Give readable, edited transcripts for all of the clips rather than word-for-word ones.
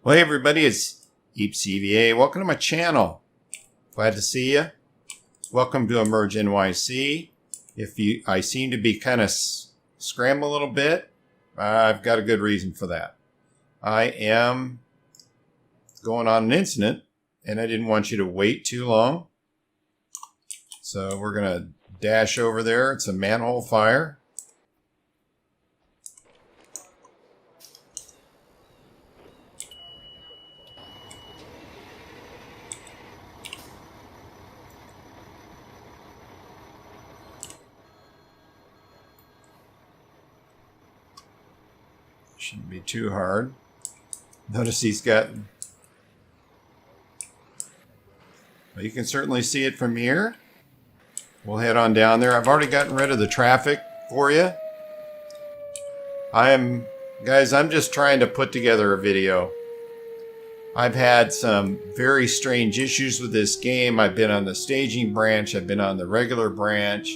Well, hey everybody, it's HeapCVA. Welcome to my channel. Glad to see you. Welcome to EmergeNYC. I seem to be kind of scrambling a little bit, I've got a good reason for that. I am going on an incident, and I didn't want you to wait too long. So we're going to dash over there. It's a manhole fire. Shouldn't be too hard. Notice he's got... Well, you can certainly see it from here. We'll head on down there. I've already gotten rid of the traffic for you. Guys, I'm just trying to put together a video. I've had some very strange issues with this game. I've been on the staging branch. I've been on the regular branch.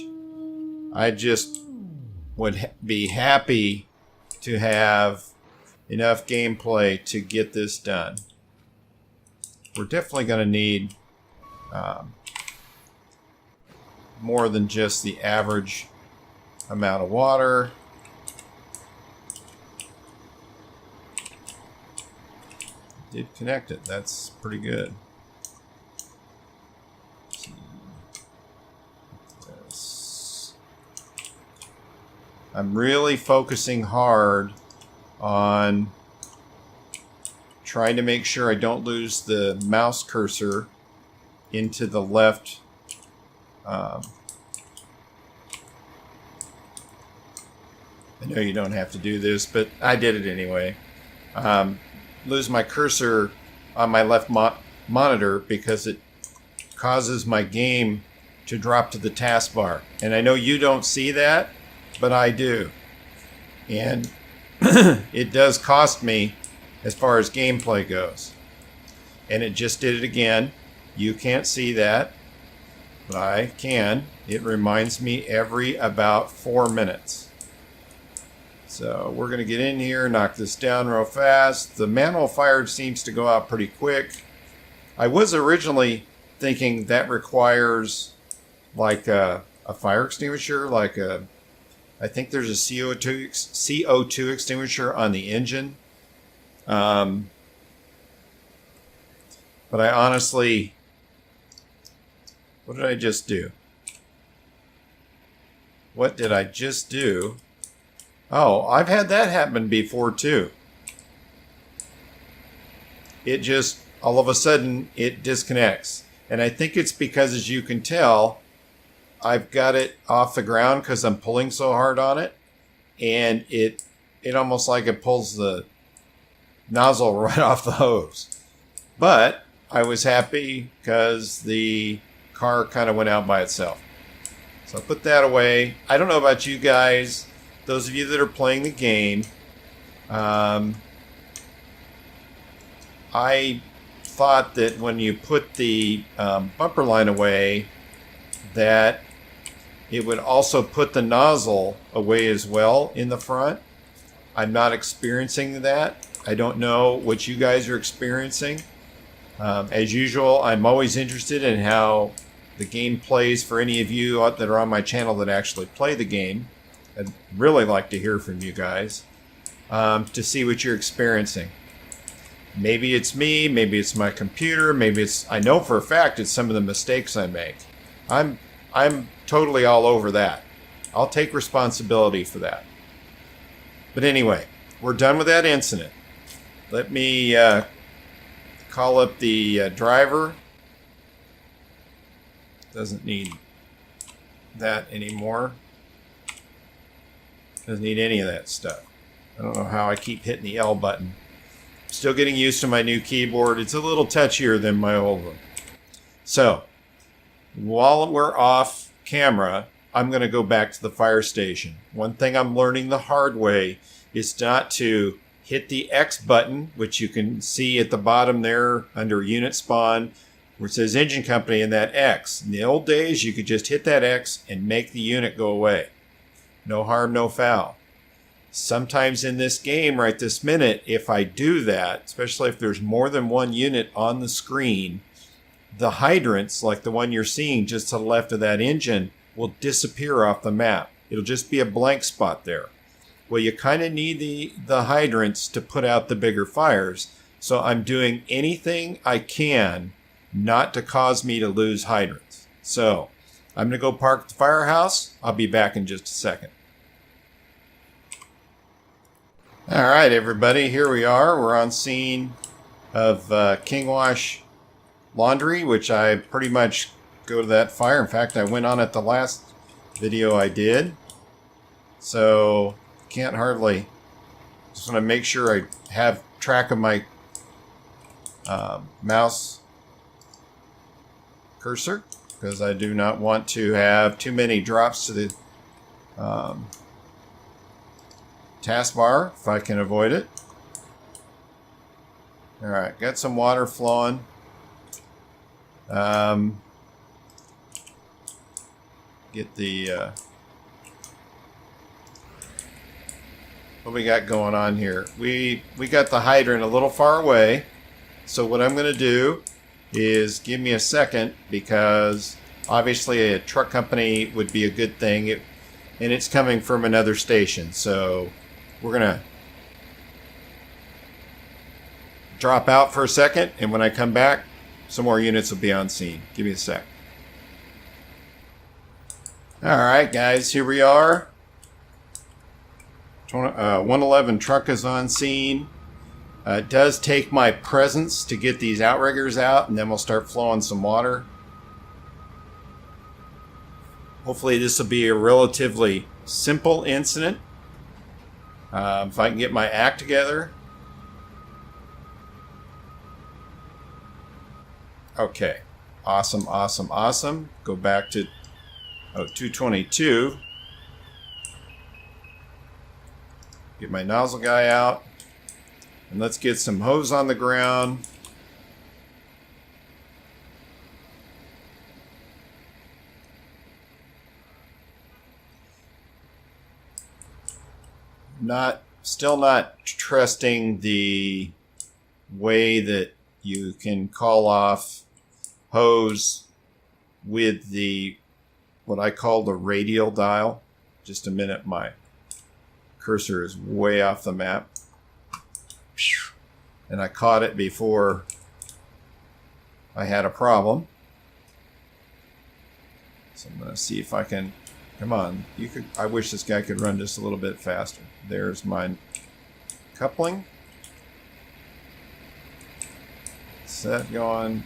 I just would be happy to have enough gameplay to get this done. We're definitely going to need more than just the average amount of water. Did connect it. That's pretty good. I'm really focusing hard on trying to make sure I don't lose the mouse cursor into the left. I know you don't have to do this, but I did it anyway. Lose my cursor on my left monitor because it causes my game to drop to the taskbar. And I know you don't see that, but I do. And it does cost me as far as gameplay goes. And it just did it again. You can't see that, but I can. It reminds me every about 4 minutes. So we're going to get in here, knock this down real fast. The manhole fire seems to go out pretty quick. I was originally thinking that requires like a fire extinguisher, like I think there's a CO2 extinguisher on the engine. But I honestly, what did I just do? What did I just do? Oh, I've had that happen before too. It just, all of a sudden, it disconnects. And I think it's because, as you can tell, I've got it off the ground because I'm pulling so hard on it. And it almost like it pulls the nozzle right off the hose. But I was happy because the car kind of went out by itself. So I put that away. I don't know about you guys. Those of you that are playing the game, I thought that when you put the bumper line away, that it would also put the nozzle away as well in the front. I'm not experiencing that. I don't know what you guys are experiencing. As usual, I'm always interested in how the game plays for any of you that are on my channel that actually play the game. I'd really like to hear from you guys to see what you're experiencing. Maybe it's me, maybe it's my computer, maybe it's, I know for a fact it's some of the mistakes I make. I'm totally all over that. I'll take responsibility for that. But anyway, we're done with that incident. Let me call up the driver. Doesn't need that anymore. Doesn't need any of that stuff. I don't know how I keep hitting the L button. Still getting used to my new keyboard. It's a little touchier than my old one. So, while we're off camera, I'm going to go back to the fire station. One thing I'm learning the hard way is not to hit the X button, which you can see at the bottom there under unit spawn, where it says engine company and that X. In the old days, you could just hit that X and make the unit go away. No harm, no foul. sometimes in this game right this minute, if I do that, especially if there's more than one unit on the screen, the hydrants, like the one you're seeing just to the left of that engine, will disappear off the map. It'll just be a blank spot there. Well, you kind of need the hydrants to put out the bigger fires. So I'm doing anything I can not to cause me to lose hydrants. So I'm going to go park at the firehouse. I'll be back in just a second. All right, everybody, here we are. We're on scene of King Wash Laundry, which I pretty much go to that fire. In fact, I went on it the last video I did. So can't hardly, just want to make sure I have track of my mouse cursor, because I do not want to have too many drops to the taskbar if I can avoid it. All right, got some water flowing. Get the what we got going on here. We got the hydrant a little far away, so what I'm going to do is give me a second, because obviously a truck company would be a good thing, and it's coming from another station, so we're going to drop out for a second, and when I come back, some more units will be on scene. Give me a sec. All right, guys, here we are. 111 truck is on scene. It does take my presence to get these outriggers out, and then we'll start flowing some water. Hopefully this will be a relatively simple incident. If I can get my act together. Okay, awesome, awesome, awesome. Go back to 222. Get my nozzle guy out. And let's get some hose on the ground. Still not trusting the way that you can call off hose with the, what I call the radial dial. Just a minute, my cursor is way off the map. And I caught it before I had a problem. So I'm going to see if I can, come on, I wish this guy could run just a little bit faster. There's my coupling. Set going.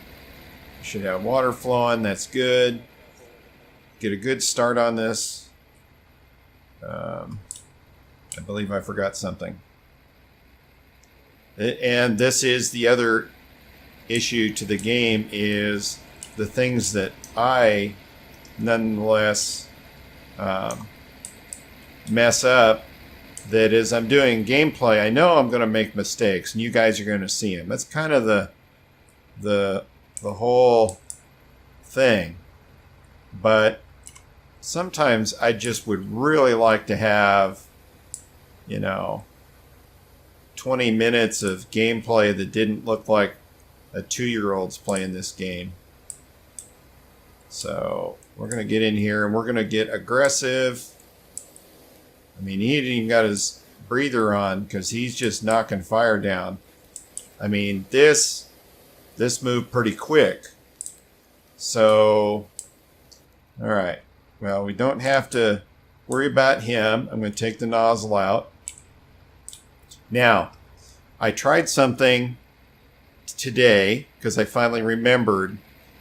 Should have water flowing. That's good. Get a good start on this. I believe I forgot something. And this is the other issue to the game, is the things that I nonetheless mess up. That is, I'm doing gameplay, I know I'm going to make mistakes, and you guys are going to see them. That's kind of the whole thing. But sometimes I just would really like to have, 20 minutes of gameplay that didn't look like a 2-year-old's playing this game. So we're going to get in here and we're going to get aggressive. I mean, he ain't even got his breather on because he's just knocking fire down. I mean, this moved pretty quick. So, all right. Well, we don't have to worry about him. I'm going to take the nozzle out. Now, I tried something today because I finally remembered,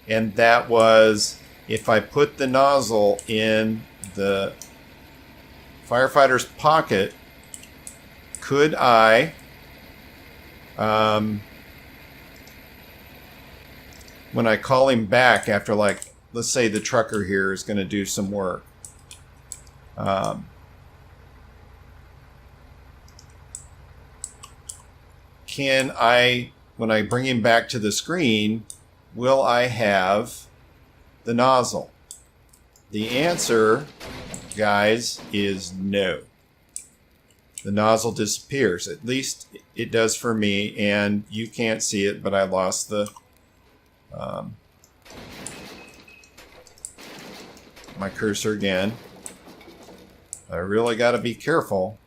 and that was if I put the nozzle in the firefighter's pocket, could I, when I call him back after, like, let's say the trucker here is going to do some work, can I, when I bring him back to the screen, will I have the nozzle? The answer, guys, is no. the nozzle disappears. At least it does for me, and you can't see it, but I lost the my cursor again. I really got to be careful.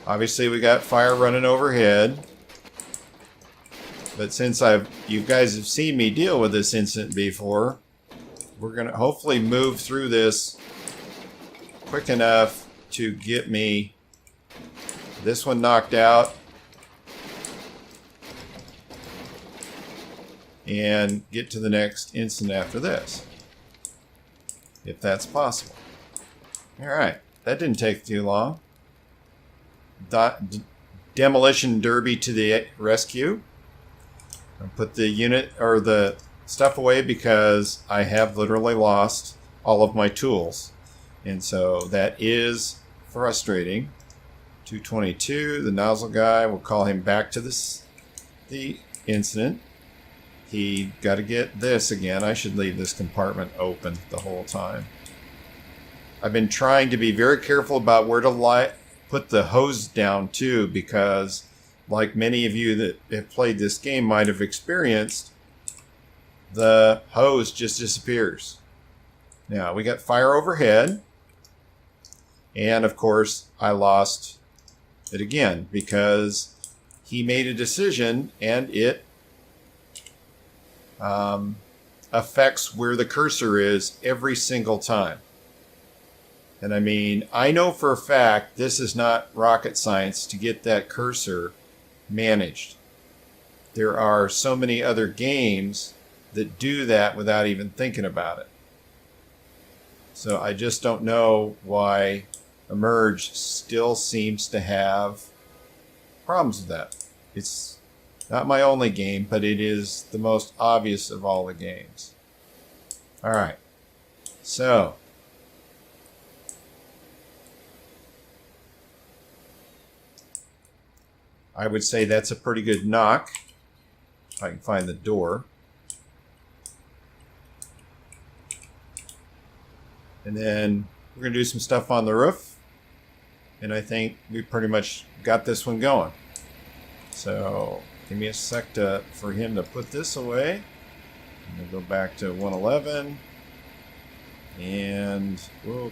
Obviously, we got fire running overhead. But since you guys have seen me deal with this incident before, we're going to hopefully move through this quick enough to get me this one knocked out and get to the next incident after this, if that's possible. All right, that didn't take too long. Demolition derby to the rescue. I'll put the unit or the stuff away because I have literally lost all of my tools, and so that is frustrating. 222, the nozzle guy, we'll call him back to the incident. He got to get this again. I should leave this compartment open the whole time. I've been trying to be very careful about where to put the hose down too, because like many of you that have played this game might have experienced, the hose just disappears. Now, we got fire overhead. And, of course, I lost it again because he made a decision and it affects where the cursor is every single time. And, I mean, I know for a fact this is not rocket science to get that cursor managed. There are so many other games that do that without even thinking about it. So I just don't know why Emerge still seems to have problems with that. It's not my only game, but it is the most obvious of all the games. All right. So I would say that's a pretty good knock. If I can find the door. And then we're going to do some stuff on the roof. And I think we pretty much got this one going. So give me a sec for him to put this away. I'm going to go back to 111. And we'll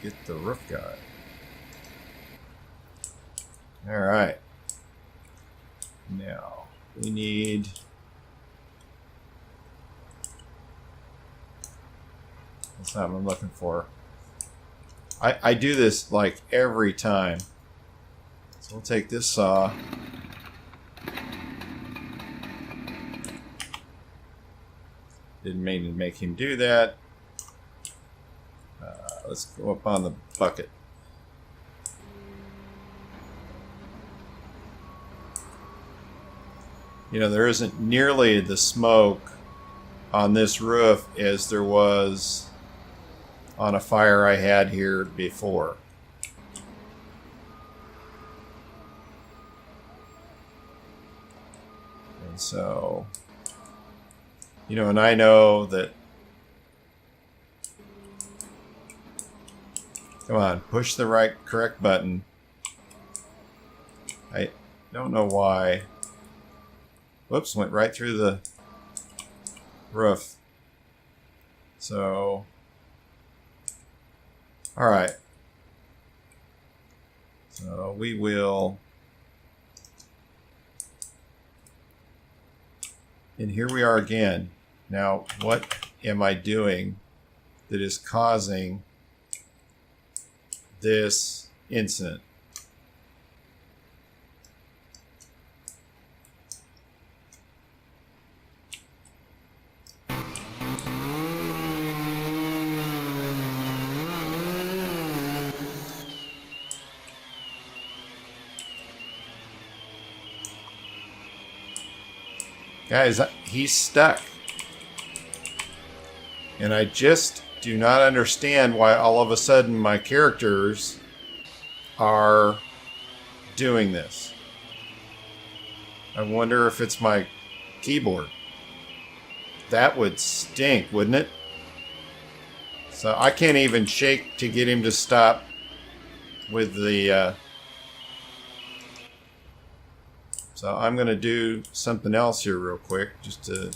get the roof guy. All right. Now, we need... That's not what I'm looking for. I do this like every time. So we'll take this saw. Didn't mean to make him do that. Let's go up on the bucket. You know, there isn't nearly the smoke on this roof as there was on a fire I had here before. And so, you know, and I know that, come on, push the correct button. I don't know why. Whoops, went right through the roof. So, all right. So we will, and here we are again. Now, what am I doing that is causing this incident? Guys, he's stuck. And I just do not understand why all of a sudden my characters are doing this. I wonder if it's my keyboard. That would stink, wouldn't it? So I can't even shake to get him to stop with the... So I'm going to do something else here real quick, just to...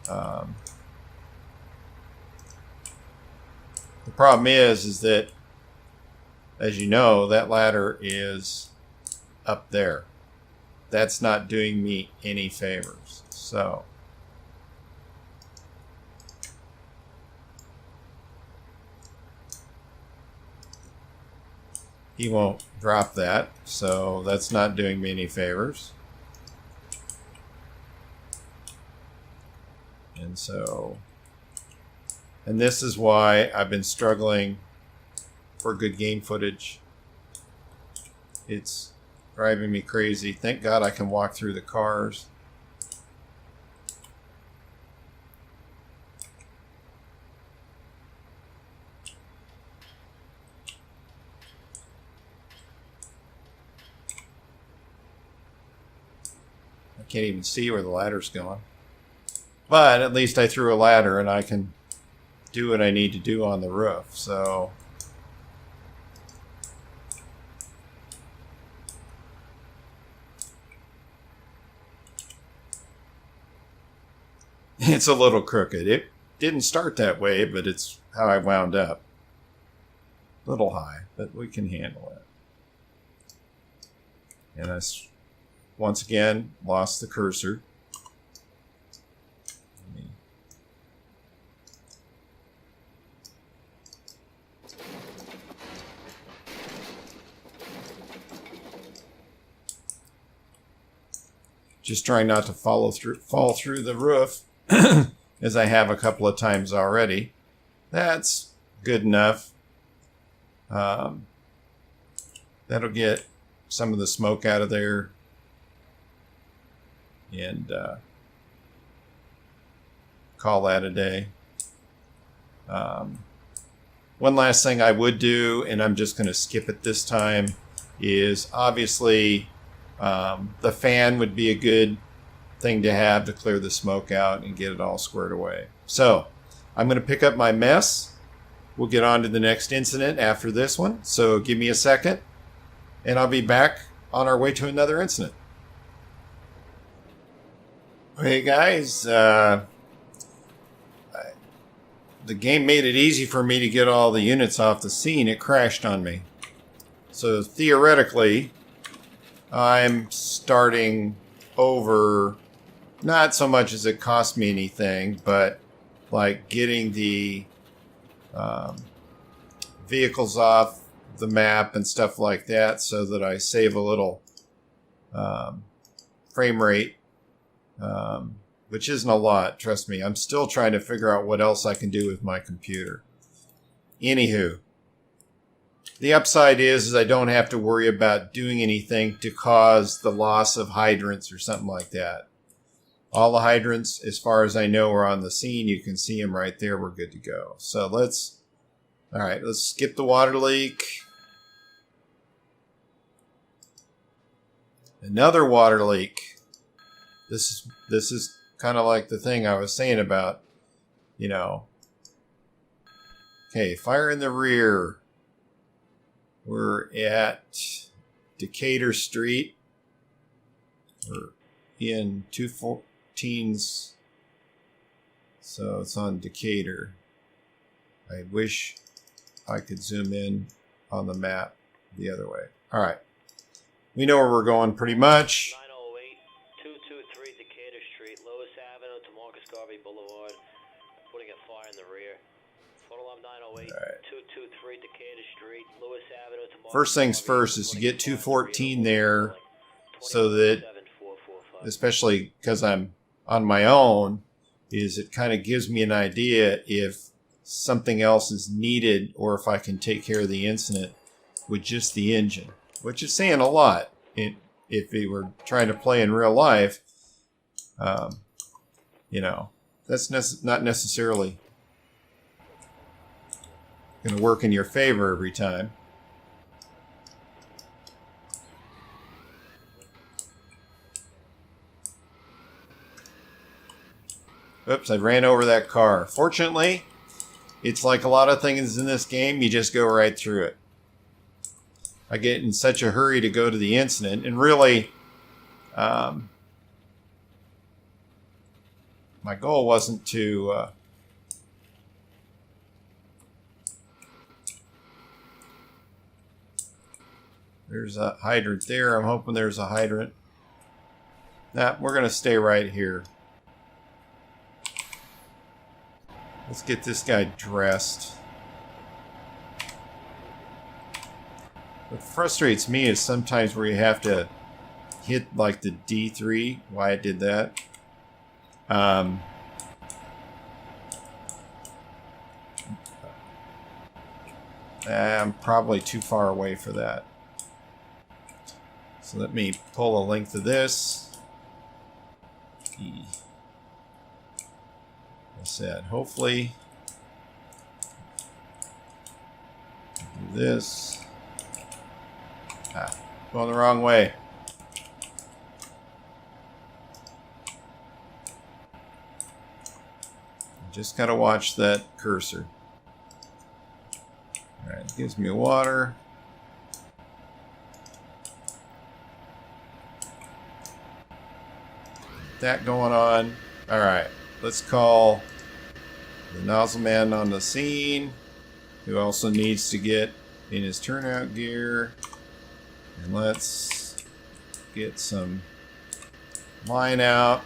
the problem is that, as you know, that ladder is up there. That's not doing me any favors. So... he won't drop that, so that's not doing me any favors. And so, and this is why I've been struggling for good game footage. It's driving me crazy. Thank God I can walk through the cars. I can't even see where the ladder's going. But at least I threw a ladder and I can do what I need to do on the roof. So it's a little crooked. It didn't start that way, but it's how I wound up. A little high, but we can handle it. And I once again lost the cursor. Just trying not to fall through the roof, as I have a couple of times already. That's good enough. That'll get some of the smoke out of there. And call that a day. One last thing I would do, and I'm just going to skip it this time, is obviously the fan would be a good thing to have to clear the smoke out and get it all squared away. So I'm going to pick up my mess. We'll get on to the next incident after this one. So give me a second, and I'll be back on our way to another incident. Hey guys, the game made it easy for me to get all the units off the scene. It crashed on me. So theoretically, I'm starting over, not so much as it cost me anything, but like getting the vehicles off the map and stuff like that so that I save a little frame rate. Which isn't a lot, trust me. I'm still trying to figure out what else I can do with my computer. Anywho, the upside is I don't have to worry about doing anything to cause the loss of hydrants or something like that. All the hydrants, as far as I know, are on the scene. You can see them right there. We're good to go. So let's skip the water leak. Another water leak. This is kind of like the thing I was saying about, you know. Okay, fire in the rear. We're at Decatur Street. We're in 214's. So it's on Decatur. I wish I could zoom in on the map the other way. All right. We know where we're going pretty much. 223 Decatur Street, Lewis Avenue to Marcus Garvey Boulevard. Putting a fire in the rear. Photo alarm 908, right. 223 Decatur Street, Lewis Avenue to Marcus First things Garvey, first is to get 214 there so that, especially because I'm on my own, is it kind of gives me an idea if something else is needed or if I can take care of the incident with just the engine, which is saying a lot. If we were trying to play in real life, you know, that's not necessarily going to work in your favor every time. Oops, I ran over that car. Fortunately, it's like a lot of things in this game, you just go right through it. I get in such a hurry to go to the incident, and really, my goal wasn't to there's a hydrant there. I'm hoping there's a hydrant. Nah, we're going to stay right here. Let's get this guy dressed. What frustrates me is sometimes where you have to hit like the D3. Why I did that. I'm probably too far away for that. So let me pull a length of this. I said, hopefully, do this. Going the wrong way. Just gotta watch that cursor. All right, gives me water. That going on. All right, let's call the nozzle man on the scene, who also needs to get in his turnout gear. And let's get some line out.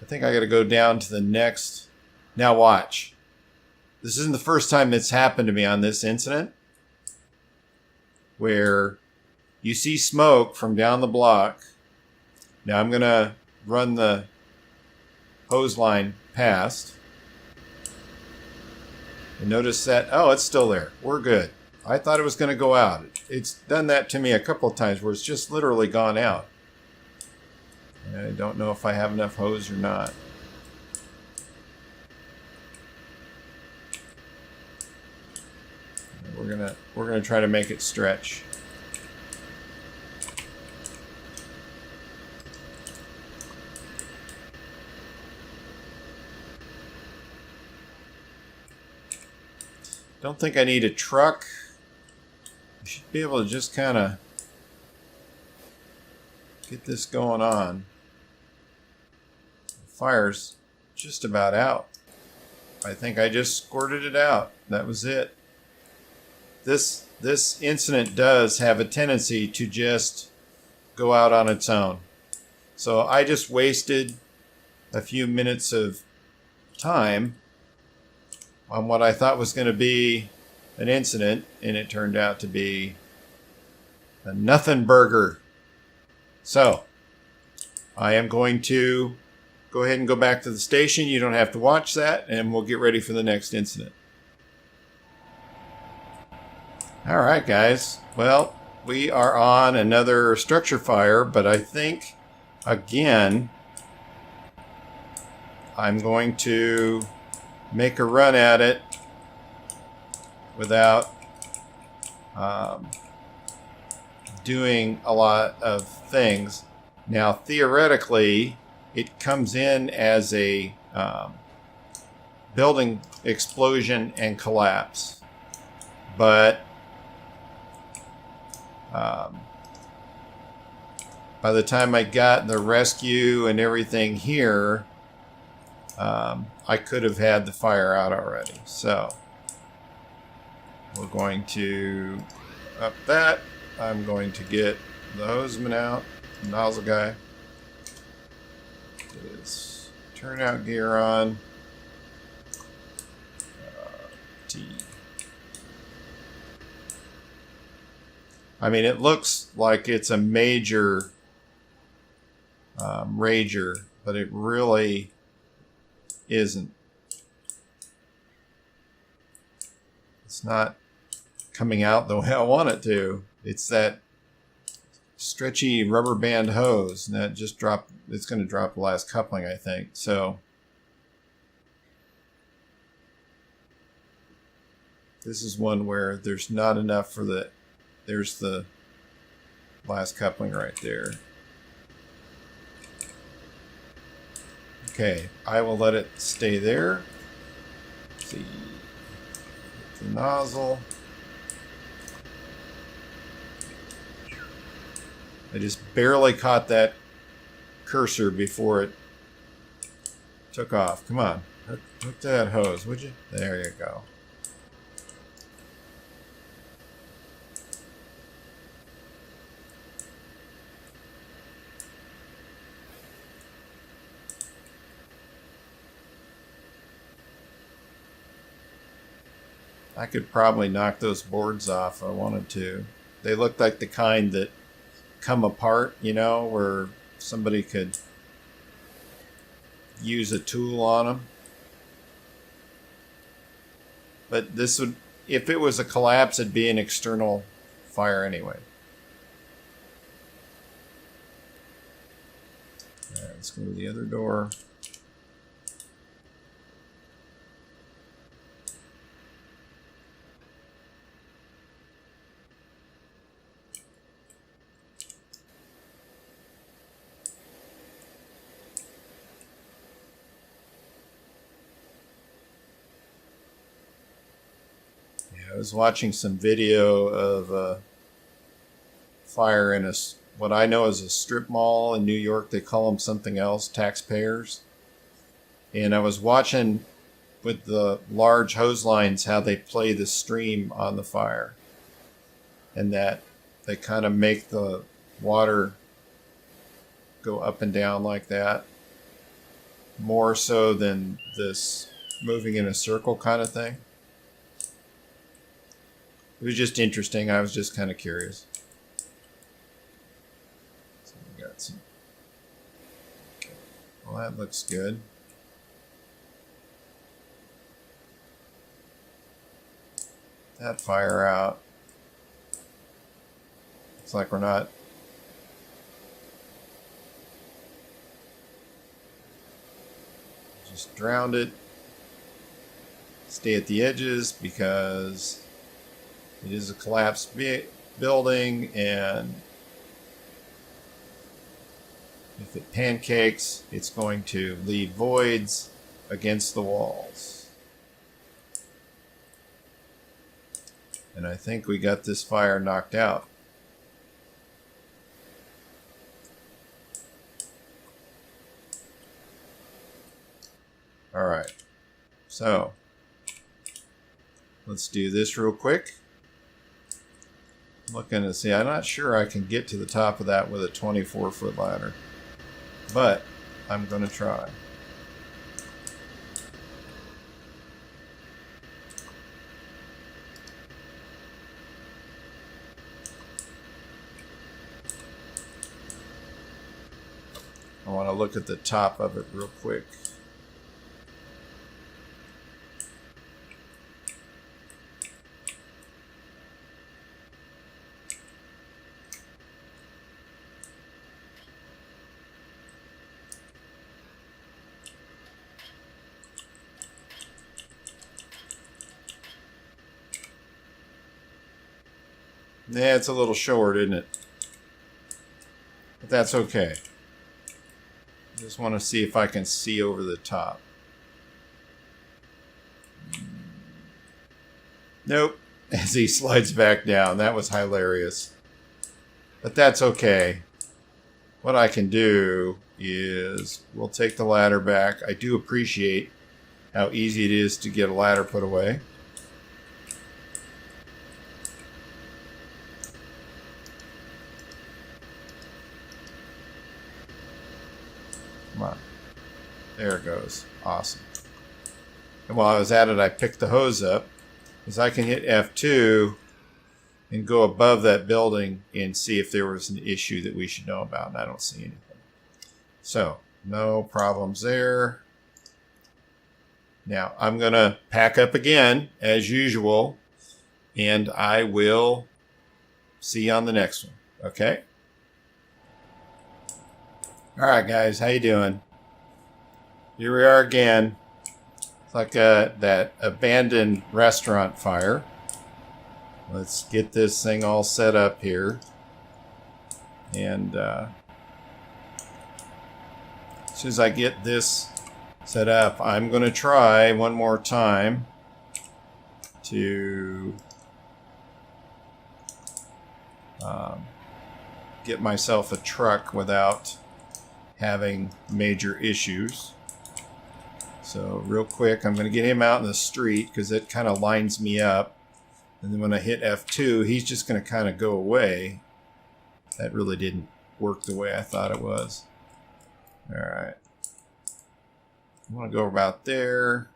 I think I got to go down to the next. Now watch. This isn't the first time that's happened to me on this incident, where you see smoke from down the block. Now I'm going to run the hose line past. And notice that, oh, it's still there. We're good. I thought it was going to go out. It's done that to me a couple of times where it's just literally gone out. And I don't know if I have enough hose or not. We're gonna try to make it stretch. Don't think I need a truck. I should be able to just kind of get this going on. The fire's just about out. I think I just squirted it out. That was it. This incident does have a tendency to just go out on its own. So I just wasted a few minutes of time on what I thought was going to be an incident, and it turned out to be a nothing burger. So I am going to go ahead and go back to the station. You don't have to watch that, and we'll get ready for the next incident. All right, guys. Well, we are on another structure fire, but I think, again, I'm going to make a run at it without doing a lot of things. Now, theoretically, it comes in as a building explosion and collapse, but by the time I got the rescue and everything here, I could have had the fire out already. So we're going to up that. I'm going to get the hoseman out, the nozzle guy. Get his turnout gear on. T. I mean, it looks like it's a major rager, but it really isn't. It's not coming out the way I want it to. It's that stretchy rubber band hose, and that just dropped. It's going to drop the last coupling, I think. So this is one where there's not enough for the. There's the last coupling right there. Okay, I will let it stay there. see. The nozzle. I just barely caught that cursor before it took off. Come on. Hook that hose, would you? There you go. I could probably knock those boards off if I wanted to. They look like the kind that come apart, you know, where somebody could use a tool on them. But this would, if it was a collapse, it'd be an external fire anyway. All right, let's go to the other door. I was watching some video of a fire in what I know is a strip mall in New York. They call them something else, taxpayers. And I was watching with the large hose lines how they play the stream on the fire. And that they kind of make the water go up and down like that. More so than this moving in a circle kind of thing. It was just interesting. I was just kind of curious. So we got some. Well, that looks good. That fire out. Looks like we're not. Just drowned it. Stay at the edges because it is a collapsed building, and if it pancakes, it's going to leave voids against the walls. And I think we got this fire knocked out. All right, so let's do this real quick. Looking to see, I'm not sure I can get to the top of that with a 24-foot ladder, but I'm going to try. I want to look at the top of it real quick. Yeah, it's a little short, isn't it? But that's okay. Just want to see if I can see over the top. Nope. As he slides back down. That was hilarious. But that's okay. What I can do is we'll take the ladder back. I do appreciate how easy it is to get a ladder put away. Come on. There it goes. Awesome. And while I was at it, I picked the hose up, because I can hit F2 and go above that building and see if there was an issue that we should know about, and I don't see anything. So, no problems there. Now, I'm going to pack up again, as usual, and I will see you on the next one, okay? All right, guys, how you doing? Here we are again. It's like that abandoned restaurant fire. Let's get this thing all set up here. And as soon as I get this set up, I'm going to try one more time to get myself a truck without having major issues. So real quick, I'm going to get him out in the street because it kind of lines me up. And then when I hit F2, he's just going to kind of go away. That really didn't work the way I thought it was. All right. I want to go about there.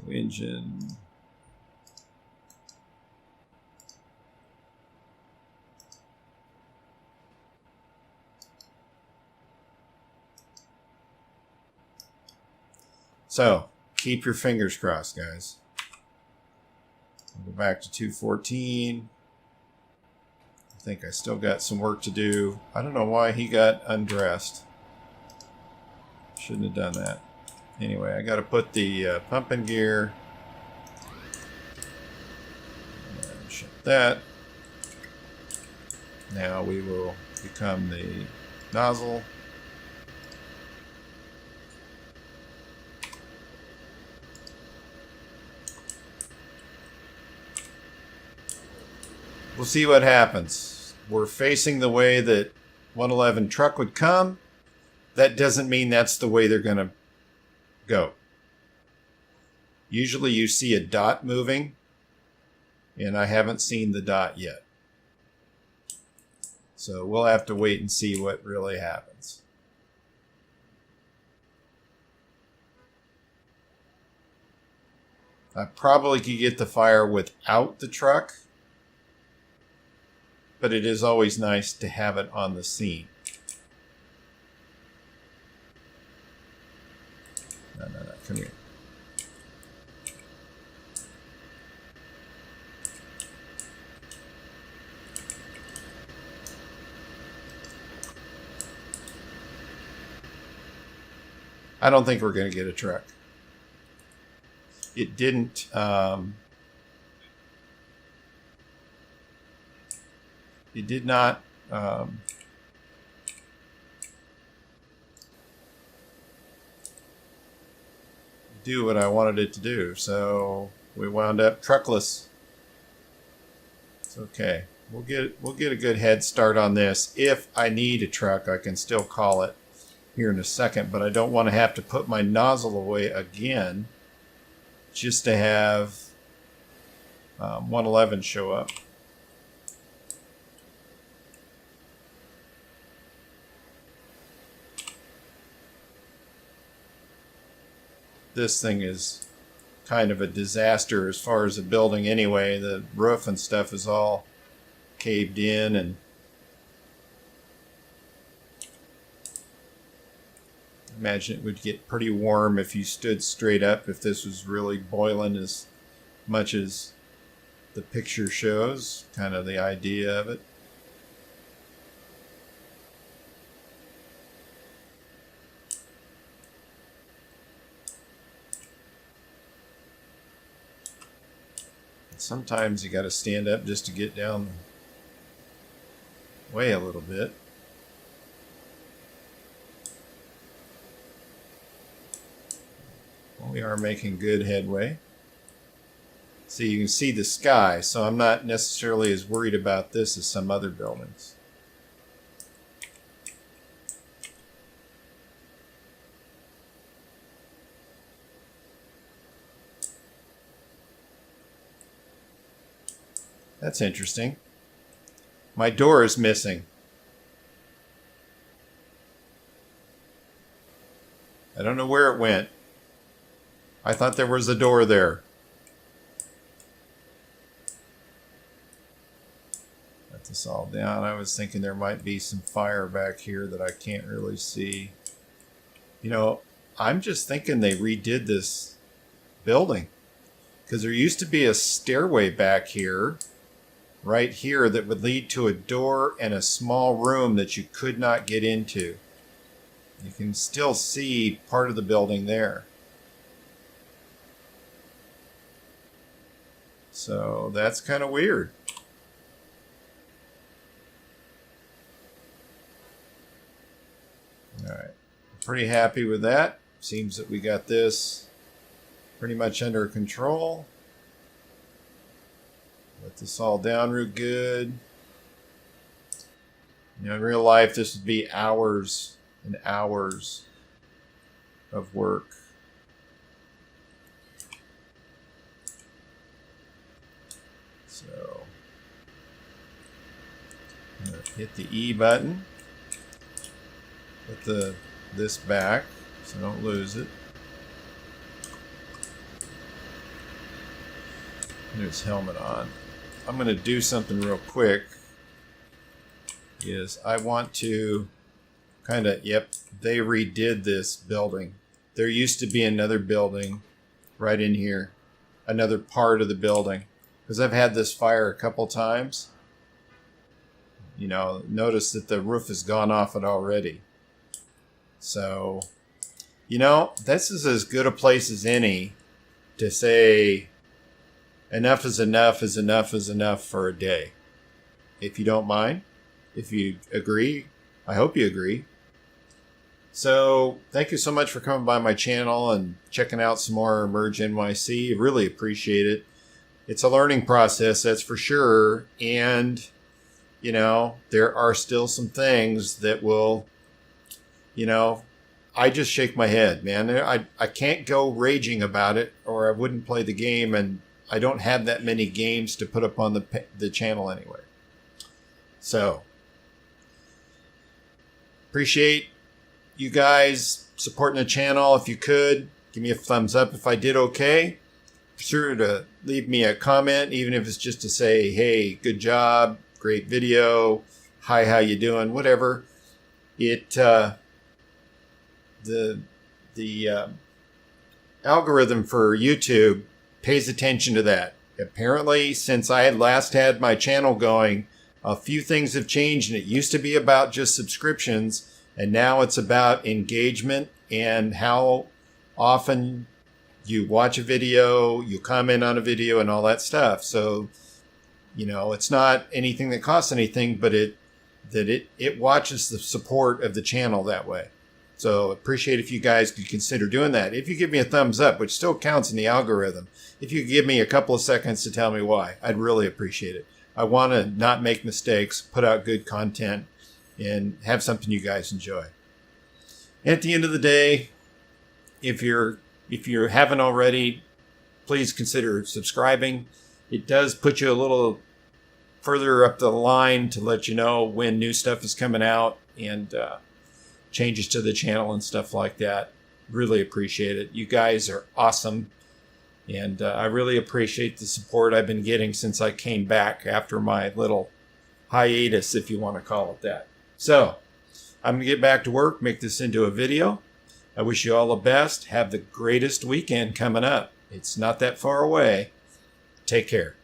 New engine. So, keep your fingers crossed, guys. I'll go back to 214. I think I still got some work to do. I don't know why he got undressed. Shouldn't have done that. Anyway, I got to put the pump in gear. And shut that. Now we will become the nozzle. We'll see what happens. We're facing the way that 111 truck would come. That doesn't mean that's the way they're going to go. Usually you see a dot moving, and I haven't seen the dot yet. So we'll have to wait and see what really happens. I probably could get the fire without the truck, but it is always nice to have it on the scene. No, come here. I don't think we're going to get a truck. It didn't... It did not do what I wanted it to do, so we wound up truckless. It's okay. We'll get a good head start on this. If I need a truck, I can still call it here in a second, but I don't want to have to put my nozzle away again just to have 111 show up. This thing is kind of a disaster as far as the building anyway. The roof and stuff is all caved in, and I imagine it would get pretty warm if you stood straight up, if this was really boiling as much as the picture shows, kind of the idea of it. Sometimes you got to stand up just to get down the way a little bit. Well, we are making good headway. See, you can see the sky, so I'm not necessarily as worried about this as some other buildings. That's interesting. My door is missing. I don't know where it went. I thought there was a door there. Let this all down. I was thinking there might be some fire back here that I can't really see. You know, I'm just thinking they redid this building, because there used to be a stairway back here, right here, that would lead to a door and a small room that you could not get into. You can still see part of the building there. So that's kind of weird. All right, pretty happy with that. Seems that we got this pretty much under control. Let this all down real good. You know, in real life, this would be hours and hours of work. So, I'm going to hit the E button. Put this back so I don't lose it. There's helmet on. I'm going to do something real quick. Is I want to kind of, yep, they redid this building. There used to be another building right in here, another part of the building, because I've had this fire a couple times. You know, notice that the roof has gone off it already. So, you know, this is as good a place as any to say enough is enough is enough is enough for a day. If you don't mind, if you agree, I hope you agree. So thank you so much for coming by my channel and checking out some more EmergeNYC. Really appreciate it. It's a learning process, that's for sure. And, you know, there are still some things that will, you know, I just shake my head, man. I can't go raging about it or I wouldn't play the game, and I don't have that many games to put up on the channel anyway. So, appreciate you guys supporting the channel. If you could, give me a thumbs up if I did okay. Be sure to leave me a comment, even if it's just to say, hey, good job, great video, hi, how you doing, whatever. It the algorithm for YouTube pays attention to that. Apparently, since I had last had my channel going, a few things have changed, and it used to be about just subscriptions, and now it's about engagement and how often you watch a video, you comment on a video, and all that stuff. So, you know, it's not anything that costs anything, but it watches the support of the channel that way. So appreciate if you guys could consider doing that. If you give me a thumbs up, which still counts in the algorithm, if you give me a couple of seconds to tell me why, I'd really appreciate it. I want to not make mistakes, put out good content, and have something you guys enjoy. At the end of the day, if you haven't already, please consider subscribing. It does put you a little further up the line to let you know when new stuff is coming out and changes to the channel and stuff like that. Really appreciate it. You guys are awesome. And I really appreciate the support I've been getting since I came back after my little hiatus, if you want to call it that. So I'm going to get back to work, make this into a video. I wish you all the best. Have the greatest weekend coming up. It's not that far away. Take care.